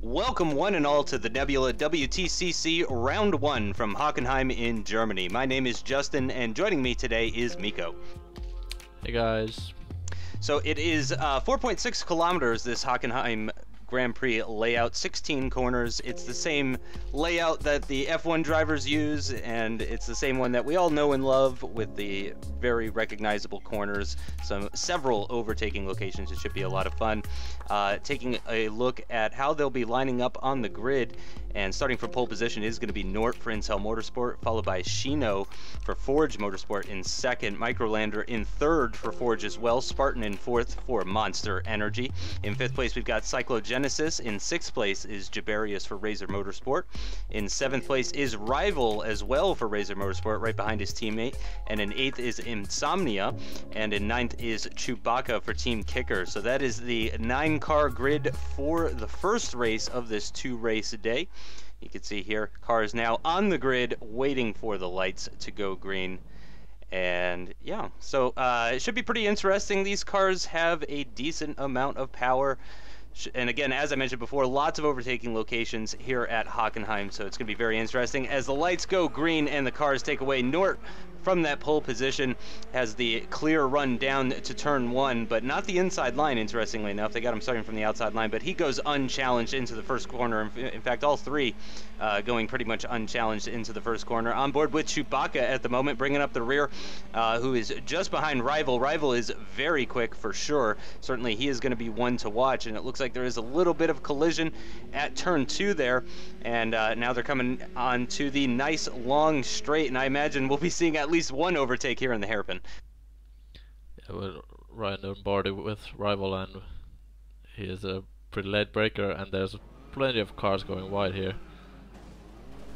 Welcome one and all to the Nebula WTCC Round 1 from Hockenheim in Germany. My name is Justin and joining me today is Miko. Hey guys. So it is 4.6 kilometers, this Hockenheim Grand Prix layout, 16 corners. It's the same layout that the F1 drivers use, and it's the same one that we all know and love with the very recognizable corners, several overtaking locations. It should be a lot of fun. Taking a look at how they'll be lining up on the grid, and starting from pole position is going to be Nort for Intel Motorsport, followed by Shino for Forge Motorsport in second, Microlander in third for Forge as well, Spartan in fourth for Monster Energy. In fifth place we've got Cyclogenesis, in sixth place is Jabarius for Razor Motorsport, in seventh place is Rival as well for Razor Motorsport, right behind his teammate, and in eighth is Insomnia, and in ninth is Chewbacca for Team Kicker. So that is the 9-car grid for the first race of this 2-race day. You can see here, cars now on the grid waiting for the lights to go green. And yeah, so it should be pretty interesting. These cars have a decent amount of power. And again, as I mentioned before, lots of overtaking locations here at Hockenheim, so it's going to be very interesting. As the lights go green and the cars take away, Nort from that pole position has the clear run down to turn 1, but not the inside line, interestingly enough. They got him starting from the outside line, but he goes unchallenged into the first corner. In fact, all three going pretty much unchallenged into the first corner. On board with Chewbacca at the moment, bringing up the rear, who is just behind Rival. Rival is very quick for sure. Certainly he is going to be one to watch, and it looks like there is a little bit of collision at turn 2 there, and now they're coming on to the nice long straight, and I imagine we'll be seeing at least one overtake here in the hairpin. Yeah, we're right on board with Rival, and he is a pretty late breaker, and there's plenty of cars going wide here.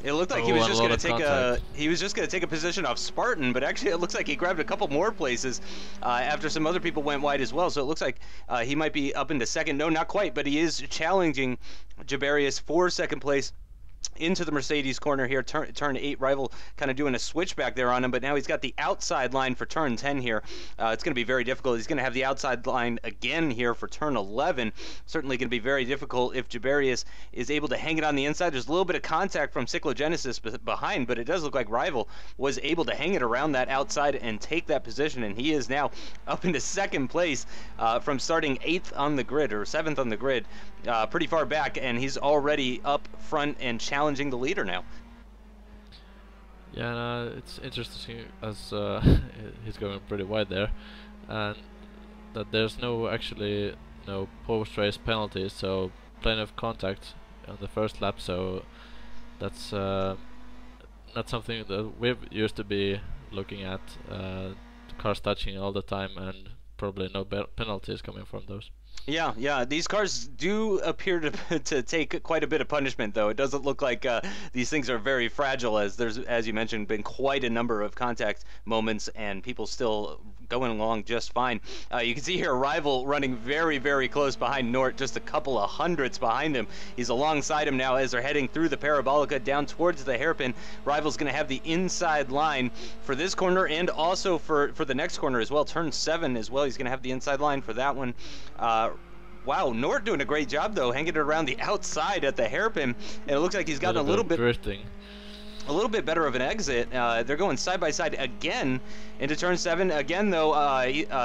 It looked like he was just going to take a position off Spartan, but actually it looks like he grabbed a couple more places after some other people went wide as well. So it looks like he might be up into second. No, not quite, but he is challenging Jabarius for second place into the Mercedes corner here. Turn 8, Rival kind of doing a switchback there on him, but now he's got the outside line for turn 10 here. It's going to be very difficult. He's going to have the outside line again here for turn 11. Certainly going to be very difficult if Jabarius is able to hang it on the inside. There's a little bit of contact from Cyclogenesis behind, but it does look like Rival was able to hang it around that outside and take that position, and he is now up into second place from starting 8th on the grid, or 7th on the grid, pretty far back, and he's already up front and challenging the leader now. Yeah, it's interesting as he's going pretty wide there, and that there's actually no post-race penalties, so plenty of contact on the first lap, so that's not something that we've used to be looking at, cars touching all the time, and probably no penalties coming from those. Yeah, these cars do appear to take quite a bit of punishment, though. It doesn't look like these things are very fragile, as there's, as you mentioned, been quite a number of contact moments and people still going along just fine. You can see here Rival running very, very close behind Nort, just a couple of hundredths behind him. He's alongside him now as they're heading through the Parabolica down towards the hairpin. Rival's going to have the inside line for this corner and also for the next corner as well. Turn 7 as well. He's going to have the inside line for that one. Wow, Nort doing a great job though, hanging it around the outside at the hairpin, and it looks like he's gotten a little bit better of an exit. They're going side by side again into turn 7. Again though,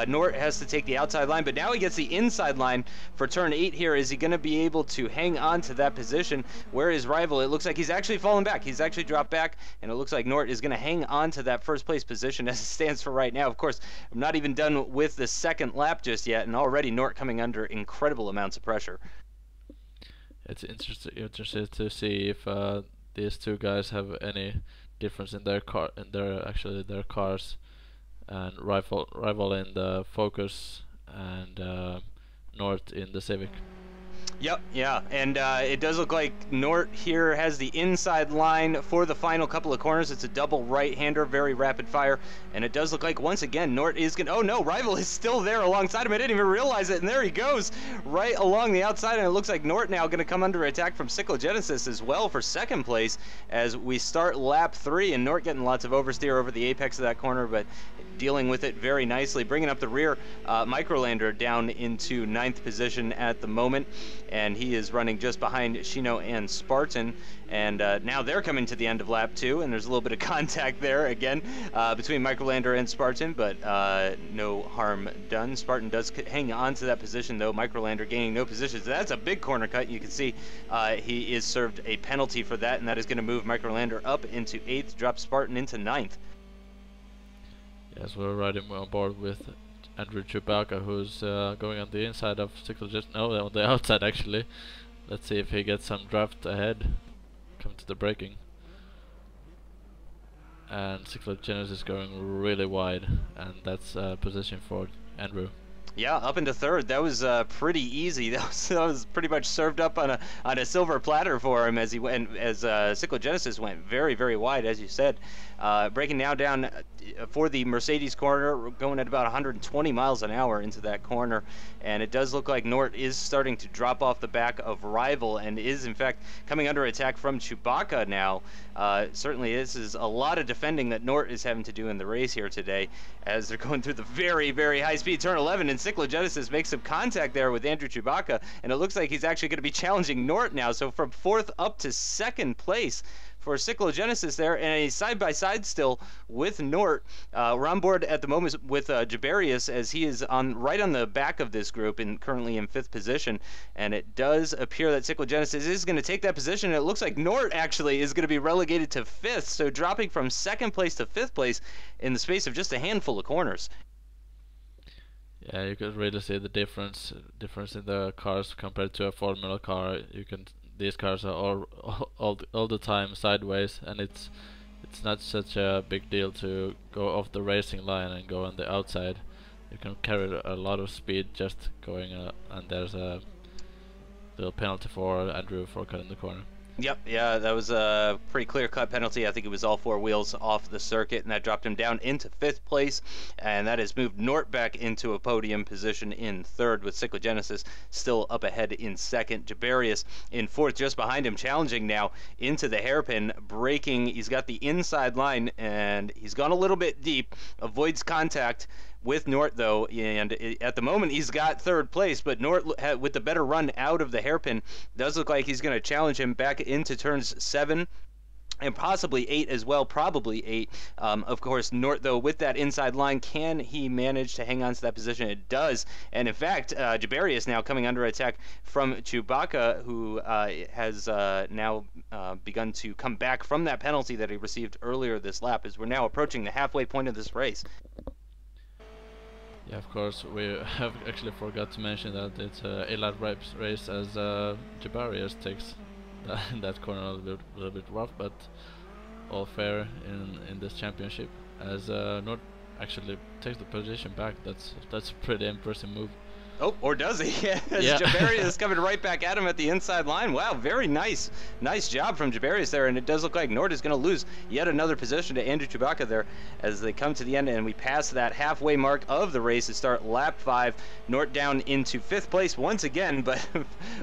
Nort has to take the outside line, but now he gets the inside line for turn 8 here. Is he going to be able to hang on to that position? Where is Rival? It looks like he's actually fallen back. He's actually dropped back, and it looks like Nort is going to hang on to that first place position as it stands for right now. Of course, I'm not even done with the second lap just yet, and already Nort coming under incredible amounts of pressure. It's interesting to see if these two guys have any difference in their their cars, and Rival in the Focus and Nort in the Civic. Yep, yeah, and it does look like Nort here has the inside line for the final couple of corners. It's a double right-hander, very rapid fire, and it does look like once again Nort is gonna, oh no, Rival is still there alongside him. I didn't even realize it, and there he goes right along the outside, and it looks like Nort now gonna come under attack from Cyclogenesis as well for second place as we start lap 3, and Nort getting lots of oversteer over the apex of that corner, but dealing with it very nicely, bringing up the rear. Microlander down into 9th position at the moment. and he is running just behind Shino and Spartan. And now they're coming to the end of lap 2, and there's a little bit of contact there again between Microlander and Spartan, but no harm done. Spartan does hang on to that position, though. Microlander gaining no positions. That's a big corner cut. You can see he is served a penalty for that, and that is going to move Microlander up into 8th, drop Spartan into 9th. Yes, we're riding on board with Andrew Chewbacca, who's going on the inside of on the outside actually. Let's see if he gets some draft ahead. Come to the braking. And Cyclogenesis is going really wide, and that's position for Andrew. Yeah, up into 3rd. That was pretty easy. That was pretty much served up on a silver platter for him as he went, as Cyclogenesis went very, very wide, as you said. Breaking now down for the Mercedes corner, going at about 120 miles an hour into that corner, and it does look like Nort is starting to drop off the back of Rival and is in fact coming under attack from Chewbacca now. Certainly this is a lot of defending that Nort is having to do in the race here today, as they're going through the very, very high-speed turn 11, and Cyclogenesis makes some contact there with Andrew Chewbacca, and it looks like he's actually going to be challenging Nort now. So from 4th up to 2nd place for Cyclogenesis there, and a side-by-side still with Nort. We're on board at the moment with Jabarius, as he is right on the back of this group and currently in 5th position, and it does appear that Cyclogenesis is going to take that position. It looks like Nort actually is going to be relegated to 5th, so dropping from 2nd place to 5th place in the space of just a handful of corners. Yeah, you can really see the difference in the cars compared to a Formula car. These cars are all the time sideways, and it's not such a big deal to go off the racing line and go on the outside. You can carry a lot of speed just going, and there's a little penalty for Andrew for cutting the corner. Yep, yeah, that was a pretty clear-cut penalty. I think it was all 4 wheels off the circuit, and that dropped him down into 5th place, and that has moved Nort back into a podium position in 3rd, with Cyclogenesis still up ahead in 2nd. Jabarius in 4th, just behind him, challenging now into the hairpin, braking. He's got the inside line, and he's gone a little bit deep, avoids contact with Nort though, and at the moment he's got 3rd place, but Nort with the better run out of the hairpin does look like he's going to challenge him back into turns 7 and possibly 8 as well, probably 8. Of course, Nort, though, with that inside line, can he manage to hang on to that position? It does. And in fact, Jabarius now coming under attack from Chewbacca, who has now begun to come back from that penalty that he received earlier this lap, as we're now approaching the halfway point of this race. Yeah, of course, we have actually forgot to mention that it's a lap race, as Jabarius takes that corner a little bit rough, but all fair in this championship, as Nord actually takes the position back. That's a pretty impressive move. Oh, or does he? Yeah. Jabarius is coming right back at him at the inside line. Wow, very nice job from Jabarius there, and it does look like Nord is going to lose yet another position to Andrew Chewbacca there as they come to the end, and we pass that halfway mark of the race to start lap 5. Nord down into 5th place once again, but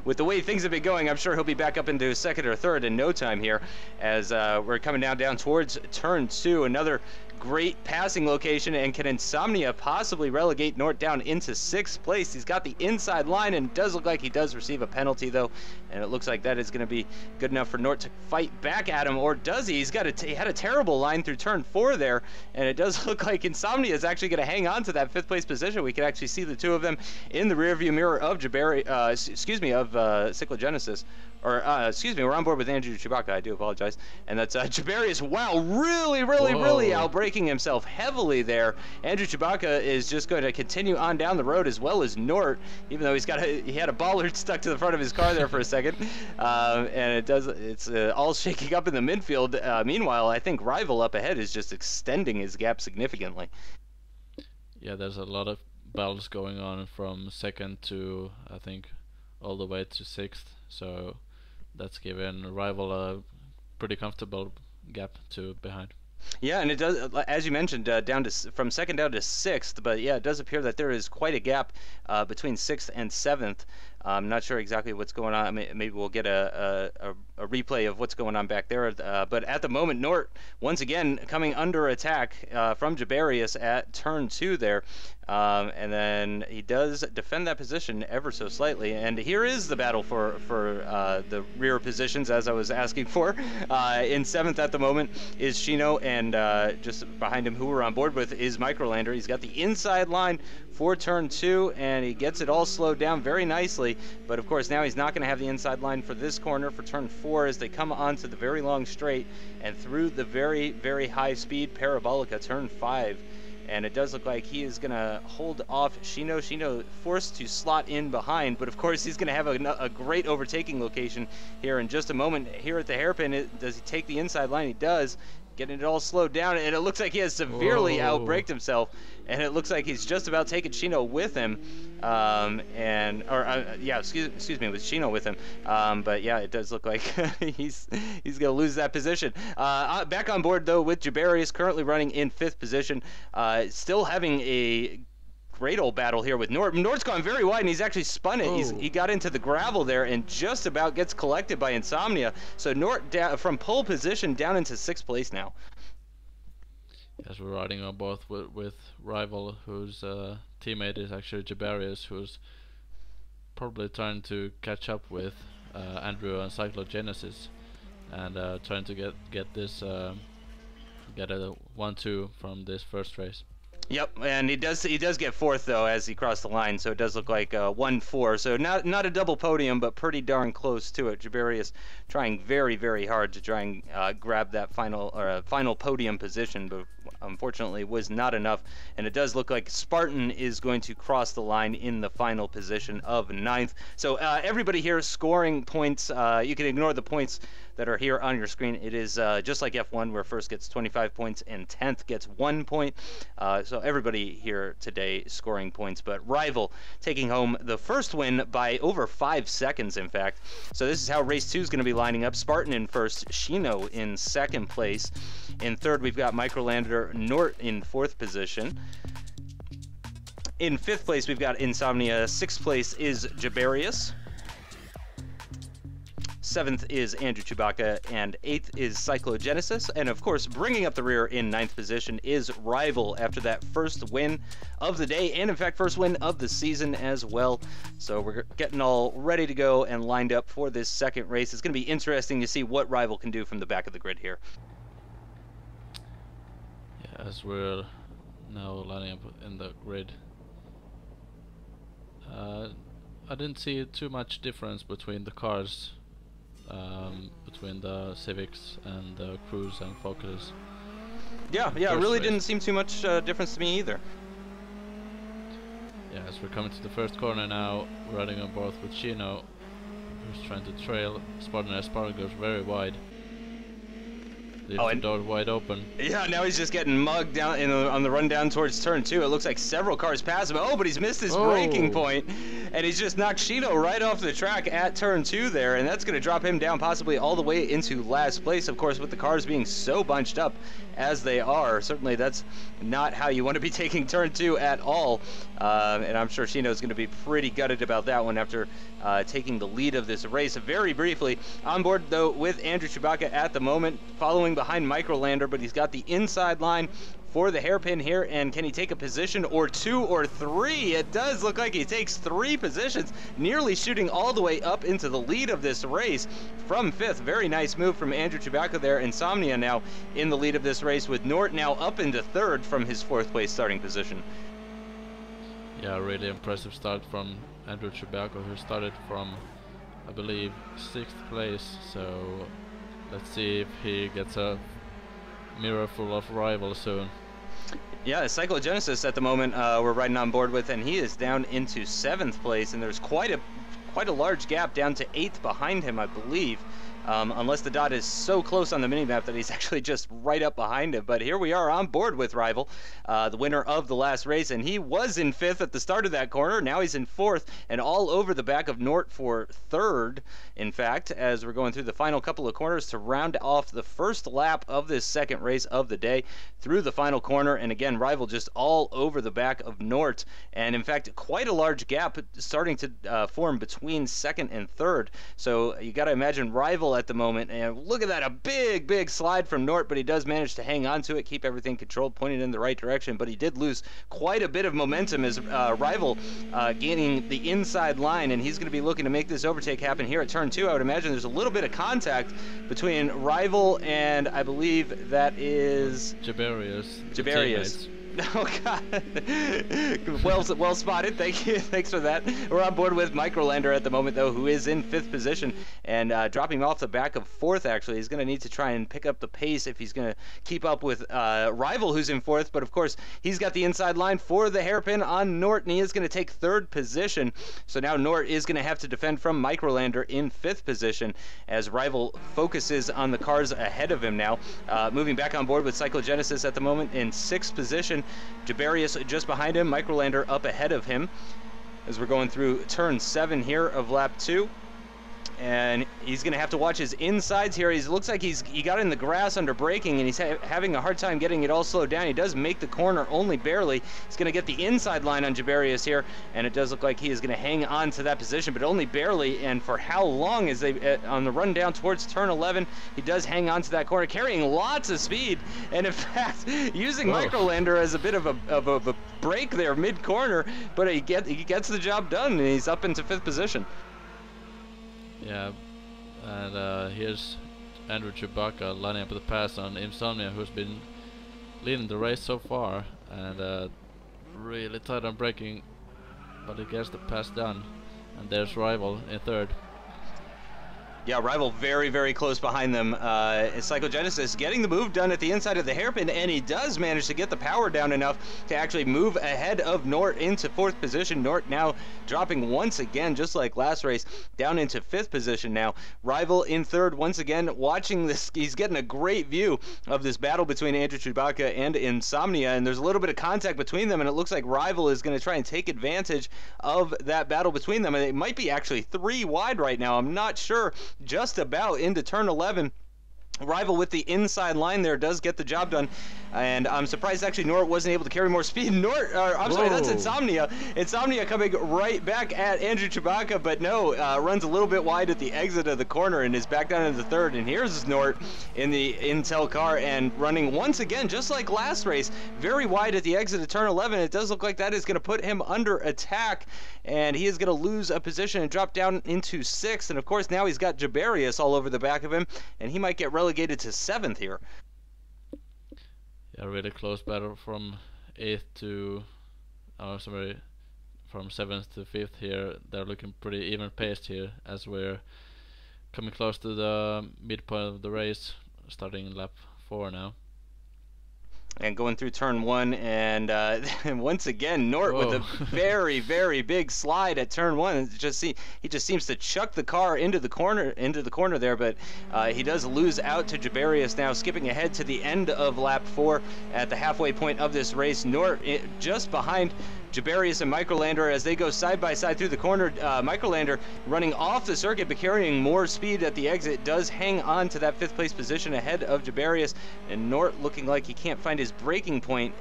with the way things have been going, I'm sure he'll be back up into 2nd or 3rd in no time here, as we're coming down towards turn 2. Another great passing location, and can Insomnia possibly relegate Nort down into 6th place? He's got the inside line, and it does look like he does receive a penalty though, and it looks like that is going to be good enough for Nort to fight back at him, or does he? He had a terrible line through turn 4 there, and it does look like Insomnia is actually going to hang on to that 5th place position. We can actually see the two of them in the rearview mirror of Cyclogenesis. Or, excuse me, we're on board with Andrew Chewbacca, I do apologize. And that's Jabarius, wow, really outbraking himself heavily there. Andrew Chewbacca is just going to continue on down the road, as well as Nort, even though he had a bollard stuck to the front of his car there for a second. And it's all shaking up in the midfield. Meanwhile, I think Rival up ahead is just extending his gap significantly. Yeah, there's a lot of battles going on from 2nd to, I think, all the way to 6th. So that's given Rival a pretty comfortable gap to behind. Yeah, and it does, as you mentioned, from 2nd down to 6th. But yeah, it does appear that there is quite a gap between 6th and 7th. I'm not sure exactly what's going on. Maybe we'll get a replay of what's going on back there. But at the moment, Nort, once again, coming under attack from Jabarius at turn 2 there. And then he does defend that position ever so slightly. And here is the battle for the rear positions, as I was asking for. In 7th at the moment is Shino, and just behind him, who we're on board with, is Microlander. He's got the inside line for turn 2, and he gets it all slowed down very nicely. But of course, now he's not going to have the inside line for this corner for turn 4 as they come onto the very long straight and through the very, very high speed Parabolica turn 5. And it does look like he is going to hold off Shino. Shino forced to slot in behind, but of course he's going to have a great overtaking location here in just a moment. Here at the hairpin, does he take the inside line? He does. Getting it all slowed down, and it looks like he has severely outbraked himself, and it looks like he's just about taking Shino with him, excuse me, with Shino with him, but yeah, it does look like he's gonna lose that position. Back on board though with Jabarius, currently running in 5th position, still having a great old battle here with Nort. Nort's gone very wide, and he's actually spun it. He got into the gravel there and just about gets collected by Insomnia. So Nort from pole position down into 6th place now. Yes, we're riding on both with Rival, whose teammate is actually Jabarius, who's probably trying to catch up with Andrew and Cyclogenesis, and trying to get this get a 1-2 from this first race. Yep, and he does get 4th though as he crossed the line, so it does look like 1-4. So not a double podium, but pretty darn close to it. Jabarius trying very, very hard to try and grab that final podium position, but unfortunately was not enough. And it does look like Spartan is going to cross the line in the final position of 9th. So everybody here scoring points. You can ignore the points that are here on your screen. It is just like F1, where first gets 25 points and 10th gets 1 point. So everybody here today scoring points, but Rival taking home the first win by over 5 seconds, in fact. So this is how race 2 is going to be lining up. Spartan in 1st, Shino in 2nd place. In 3rd, we've got Microlander Nort in 4th position. In 5th place, we've got Insomnia. 6th place is Jabarius. 7th is Andrew Chewbacca, and 8th is Cyclogenesis. And of course, bringing up the rear in 9th position is Rival after that first win of the day, and in fact, first win of the season as well. So we're getting all ready to go and lined up for this second race. It's going to be interesting to see what Rival can do from the back of the grid here. Yeah, as we're now lining up in the grid, I didn't see too much difference between the cars. Between the Civics and the Cruise and Focus. Yeah, it really didn't seem too much difference to me either. Yeah, as we're coming to the first corner now, we're riding on board with Shino, who's trying to trail Spartan as Spartan goes very wide. Leaves the door wide open. Yeah, now he's just getting mugged down on the run down towards turn 2. It looks like several cars pass him. Oh, but he's missed his braking point, and he's just knocked Shino right off the track at turn 2 there, and that's going to drop him down possibly all the way into last place. Of course, with the cars being so bunched up as they are, certainly that's not how you want to be taking turn 2 at all. And I'm sure Shino's going to be pretty gutted about that one after taking the lead of this race. Very briefly, on board though with Andrew Chewbacca at the moment, following behind Microlander, but he's got the inside line for the hairpin here, and can he take a position or 2 or 3? It does look like he takes 3 positions, nearly shooting all the way up into the lead of this race from 5th. Very nice move from Andrew Chewbacca there. Insomnia now in the lead of this race, with Nort now up into 3rd from his 4th place starting position. Yeah, really impressive start from Andrew Chewbacca, who started from, I believe, 6th place. So let's see if he gets a mirror full of Rival soon. Yeah, Cyclogenesis at the moment we're riding on board with, and he is down into 7th place, and there's quite a large gap down to 8th behind him, I believe. Unless the dot is so close on the minimap that he's actually just right up behind him. But here we are on board with Rival, the winner of the last race, and he was in 5th at the start of that corner. Now he's in 4th, and all over the back of Nort for 3rd, in fact, as we're going through the final couple of corners to round off the first lap of this second race of the day through the final corner. And again, Rival just all over the back of Nort, and in fact, quite a large gap starting to form between between second and third. So you got to imagine Rival at the moment. And look at that, a big slide from Nort, but he does manage to hang on to it, keep everything controlled, pointed in the right direction. But he did lose quite a bit of momentum as Rival gaining the inside line, and he's going to be looking to make this overtake happen here at turn 2. I would imagine there's a little bit of contact between Rival and I believe that is Jabarius. Oh God! well spotted. Thank you. Thanks for that. We're on board with Microlander at the moment, though, who is in 5th position and dropping off the back of 4th. Actually, he's going to need to try and pick up the pace if he's going to keep up with Rival, who's in 4th. But of course, he's got the inside line for the hairpin on Nort, and he is going to take 3rd position. So now Nort is going to have to defend from Microlander in 5th position as Rival focuses on the cars ahead of him now. Moving back on board with Cyclogenesis at the moment in 6th position. Jabarius just behind him, Microlander up ahead of him as we're going through turn 7 here of lap 2. And he's going to have to watch his insides here. He looks like he got in the grass under braking, and he's having a hard time getting it all slowed down. He does make the corner only barely. He's going to get the inside line on Jabarius here, and it does look like he is going to hang on to that position, but only barely. And for how long is they on the run down towards turn 11? He does hang on to that corner, carrying lots of speed, and in fact, using Microlander as a bit of a break there mid-corner, but he gets the job done, and he's up into 5th position. Yeah, and here's Andrew Chewbacca lining up the pass on Insomnia, who's been leading the race so far, and really tight on braking, but he gets the pass done. And there's Rival in 3rd. Yeah, Rival very close behind them. Cyclogenesis getting the move done at the inside of the hairpin, and he does manage to get the power down enough to actually move ahead of Nort into 4th position. Nort now dropping once again, just like last race, down into 5th position now. Rival in 3rd once again, watching this. He's getting a great view of this battle between Andrew Chewbacca and Insomnia, and there's a little bit of contact between them, and it looks like Rival is going to try and take advantage of that battle between them, and it might be actually 3 wide right now. I'm not sure. Just about into turn 11. Rival with the inside line there does get the job done, and I'm surprised actually Nort wasn't able to carry more speed. I'm sorry, that's Insomnia. Insomnia coming right back at Andrew Chewbacca, but no, runs a little bit wide at the exit of the corner and is back down into 3rd. And here's Nort in the Intel car and running once again, just like last race, very wide at the exit of turn 11. It does look like that is going to put him under attack, and he is going to lose a position and drop down into 6th. And of course now he's got Jabarius all over the back of him, and he might get relegated to 7th here. Yeah, really close battle from 8th to, from 7th to 5th here. They're looking pretty even paced here as we're coming close to the midpoint of the race, starting lap 4 now. And going through turn 1, and once again Nort with a very big slide at turn 1. He just seems to chuck the car into the corner there, but he does lose out to Jabarius now, skipping ahead to the end of lap 4 at the halfway point of this race. Nort just behind Jabarius and Microlander as they go side by side through the corner. Microlander running off the circuit but carrying more speed at the exit, does hang on to that 5th place position ahead of Jabarius, and Nort looking like he can't find his braking point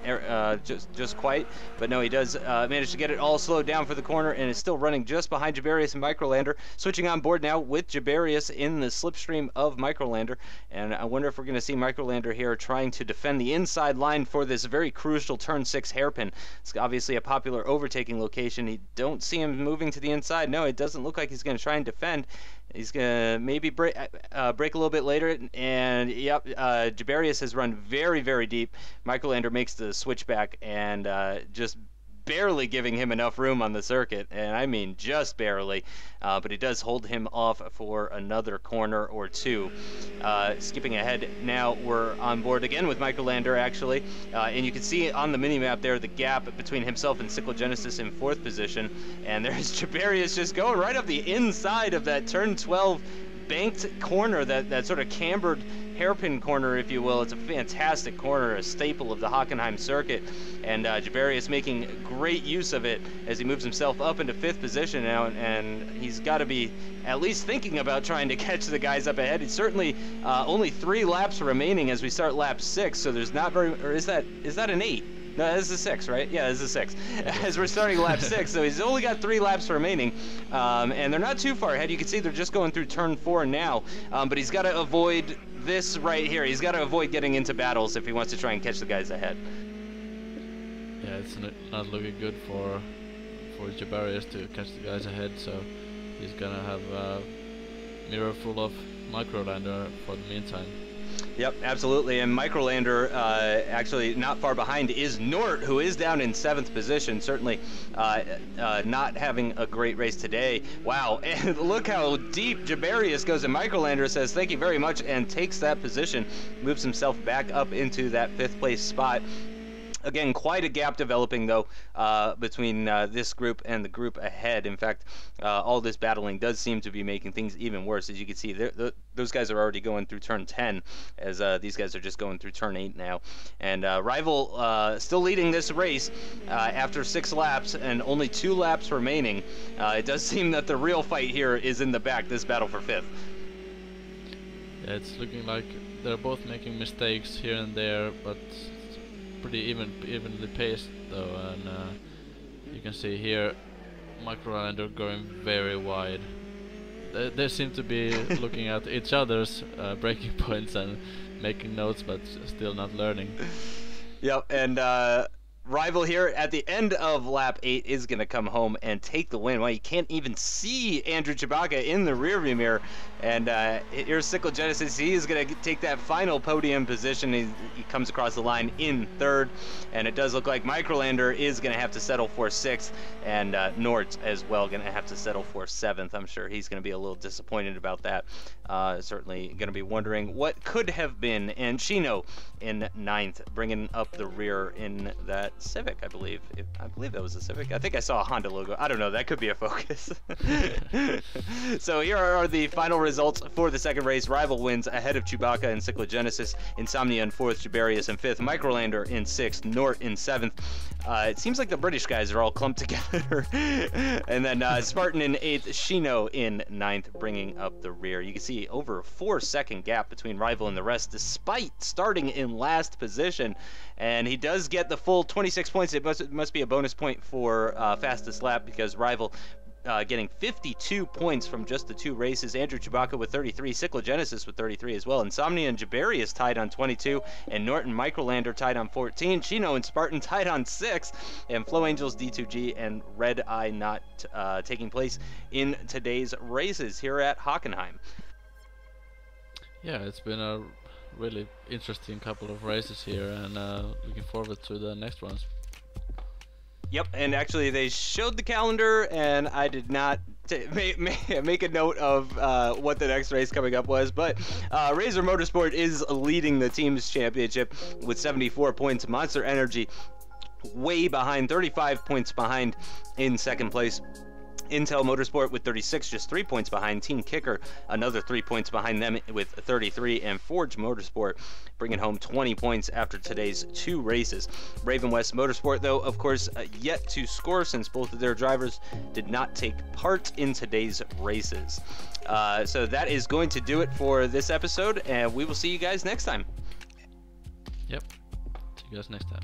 just quite, but no, he does manage to get it all slowed down for the corner and is still running just behind Jabarius and Microlander. Switching on board now with Jabarius in the slipstream of Microlander, and I wonder if we're going to see Microlander here trying to defend the inside line for this very crucial turn 6 hairpin. It's obviously a popular overtaking location. You don't see him moving to the inside. No, it doesn't look like he's going to try and defend. He's going to maybe break a little bit later, and yep, Jabarius has run very deep. Microlander makes the switchback and just barely giving him enough room on the circuit, and I mean just barely, but he does hold him off for another corner or 2. Skipping ahead now, we're on board again with Microlander actually, and you can see on the mini-map there the gap between himself and Cyclogenesis in 4th position, and there's Jabarius just going right up the inside of that turn 12 banked corner, that sort of cambered hairpin corner, if you will. It's a fantastic corner, a staple of the Hockenheim circuit, and Jabarius making great use of it as he moves himself up into 5th position now, and he's got to be at least thinking about trying to catch the guys up ahead. It's certainly only 3 laps remaining as we start lap 6, so there's not very, or is that an 8? No, this is 6, right? Yeah, this is 6. As we're starting lap 6, so he's only got 3 laps remaining, and they're not too far ahead. You can see they're just going through turn 4 now, but he's got to avoid this right here. He's got to avoid getting into battles if he wants to try and catch the guys ahead. Yeah, it's not looking good for Jabarius to catch the guys ahead, so he's gonna have a mirror full of Microlander for the meantime. Yep, absolutely. And Microlander, actually not far behind, is Nort, who is down in 7th position. Certainly not having a great race today. Wow, and look how deep Jabarius goes. And Microlander says thank you very much and takes that position, moves himself back up into that 5th place spot. Again, quite a gap developing, though, between this group and the group ahead. In fact, all this battling does seem to be making things even worse. As you can see, those guys are already going through turn 10, as these guys are just going through turn 8 now. And Rival still leading this race after 6 laps and only 2 laps remaining. It does seem that the real fight here is in the back, this battle for 5th. Yeah, it's looking like they're both making mistakes here and there, but pretty evenly paced though, and you can see here Microlander going very wide. They seem to be looking at each other's braking points and making notes, but still not learning. Yep, and Rival here at the end of lap 8 is going to come home and take the win. Well, you can't even see Andrew Chewbacca in the rearview mirror. And here's Cyclogenesis. He is going to take that final podium position. He comes across the line in 3rd. And it does look like Microlander is going to have to settle for 6th. And Nort as well going to have to settle for 7th. I'm sure he's going to be a little disappointed about that. Certainly going to be wondering what could have been. And Chino in 9th, bringing up the rear in that Civic, I believe. I believe that was a Civic. I think I saw a Honda logo. I don't know. That could be a Focus. So here are the final results for the 2nd race. Rival wins ahead of Chewbacca and Cyclogenesis. Insomnia in 4th. Jabarius in 5th. Microlander in 6th. Nort in 7th. It seems like the British guys are all clumped together. And then Spartan in 8th. Chino in 9th, bringing up the rear. You can see over a 4-second gap between Rival and the rest, despite starting in last position. And he does get the full 26 points. It must be a bonus point for fastest lap, because Rival getting 52 points from just the 2 races. Andrew Chewbacca with 33, Cyclogenesis with 33 as well. Insomnia and Jabarius tied on 22, and Norton Microlander tied on 14. Chino and Spartan tied on 6, and Flow Angels, D2G, and Red Eye not taking place in today's races here at Hockenheim. Yeah, it's been a really interesting couple of races here, and looking forward to the next ones. Yep, and actually they showed the calendar, and I did not make a note of what the next race coming up was, but Razor Motorsport is leading the team's championship with 74 points. Monster Energy way behind, 35 points behind in 2nd place. Intel Motorsport with 36, just 3 points behind. Team Kicker, another 3 points behind them with 33. And Forge Motorsport bringing home 20 points after today's 2 races. Raven West Motorsport, though, of course, yet to score, since both of their drivers did not take part in today's races. So that is going to do it for this episode, and we will see you guys next time. Yep. See you guys next time.